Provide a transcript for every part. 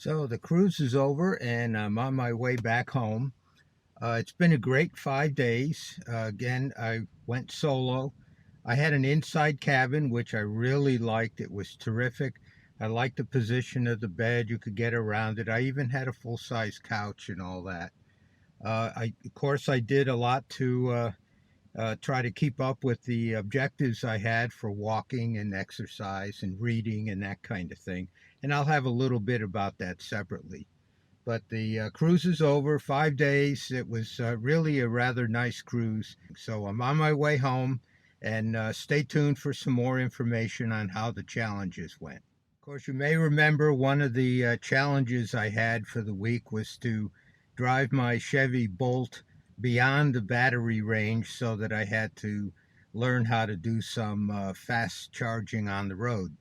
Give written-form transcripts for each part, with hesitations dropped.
So the cruise is over and I'm on my way back home. It's been a great 5 days. Again, I went solo. I had an inside cabin, which I really liked. It was terrific. I liked the position of the bed. You could get around it. I even had a full size couch and all that. Of course, I did a lot to try to keep up with the objectives I had for walking and exercise and reading and that kind of thing. And I'll have a little bit about that separately. But the cruise is over, 5 days. It was really a rather nice cruise. So I'm on my way home, and stay tuned for some more information on how the challenges went. Of course, you may remember one of the challenges I had for the week was to drive my Chevy Bolt beyond the battery range so that I had to learn how to do some fast charging on the road.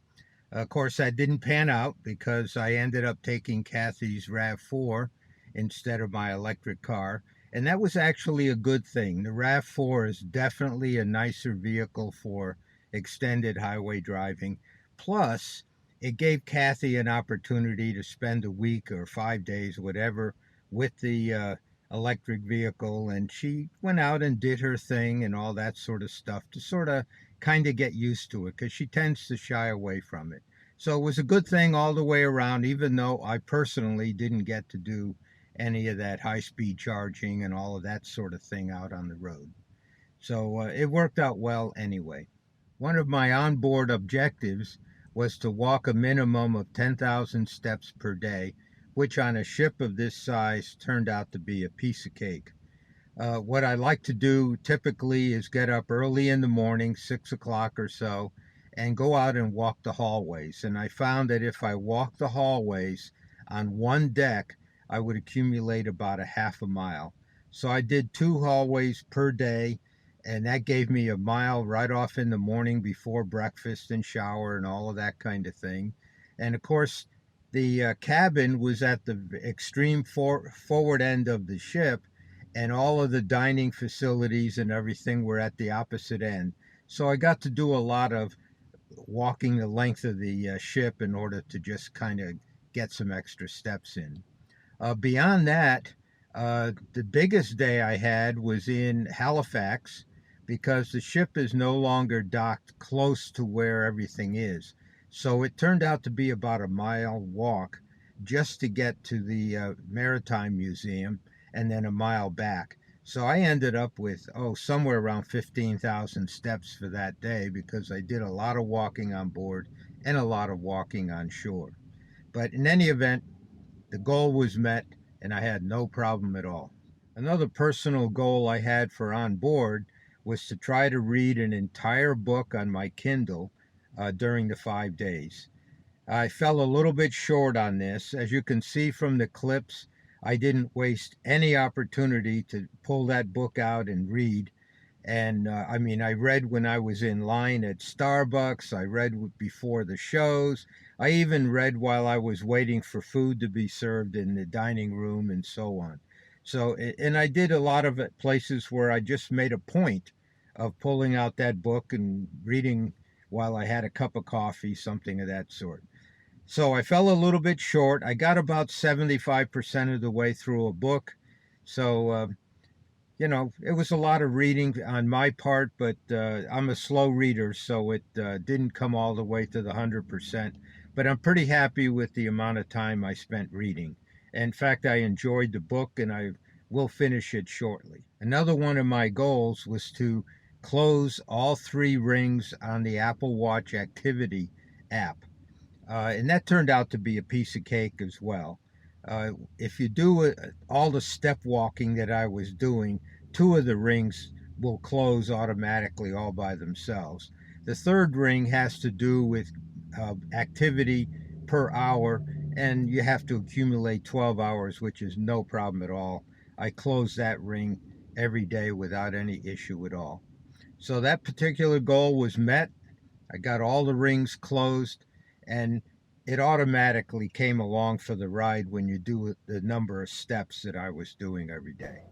Of course, that didn't pan out because I ended up taking Kathy's RAV4 instead of my electric car. And that was actually a good thing. The RAV4 is definitely a nicer vehicle for extended highway driving. Plus, it gave Kathy an opportunity to spend a week or 5 days, whatever, with the electric vehicle. And she went out and did her thing and all that sort of stuff to sort of kind of get used to it because she tends to shy away from it. So it was a good thing all the way around, even though I personally didn't get to do any of that high speed charging and all of that sort of thing out on the road. So it worked out well anyway. One of my onboard objectives was to walk a minimum of 10,000 steps per day, which on a ship of this size turned out to be a piece of cake. What I like to do typically is get up early in the morning, 6 o'clock or so, and go out and walk the hallways. And I found that if I walked the hallways on one deck, I would accumulate about a half a mile. So I did 2 hallways per day, and that gave me a mile right off in the morning before breakfast and shower and all of that kind of thing. And of course, the cabin was at the extreme forward end of the ship, and all of the dining facilities and everything were at the opposite end. So I got to do a lot of walking the length of the ship in order to just kind of get some extra steps in. Beyond that, the biggest day I had was in Halifax because the ship is no longer docked close to where everything is. So it turned out to be about a mile walk just to get to the Maritime Museum and then a mile back. So I ended up with, somewhere around 15,000 steps for that day because I did a lot of walking on board and a lot of walking on shore. But in any event, the goal was met and I had no problem at all. Another personal goal I had for on board was to try to read an entire book on my Kindle during the 5 days. I fell a little bit short on this. As you can see from the clips, I didn't waste any opportunity to pull that book out and read. And I read when I was in line at Starbucks. I read before the shows. I even read while I was waiting for food to be served in the dining room and so on. So, and I did a lot of it places where I just made a point of pulling out that book and reading while I had a cup of coffee, something of that sort. So I fell a little bit short. I got about 75% of the way through a book. So, it was a lot of reading on my part, but I'm a slow reader, so it didn't come all the way to the 100%. But I'm pretty happy with the amount of time I spent reading. In fact, I enjoyed the book and I will finish it shortly. Another one of my goals was to close all 3 rings on the Apple Watch activity app. And that turned out to be a piece of cake as well. If you do all the step walking that I was doing, 2 of the rings will close automatically all by themselves. The third ring has to do with activity per hour, and you have to accumulate 12 hours, which is no problem at all. I close that ring every day without any issue at all. So that particular goal was met. I got all the rings closed, and it automatically came along for the ride when you do the number of steps that I was doing every day.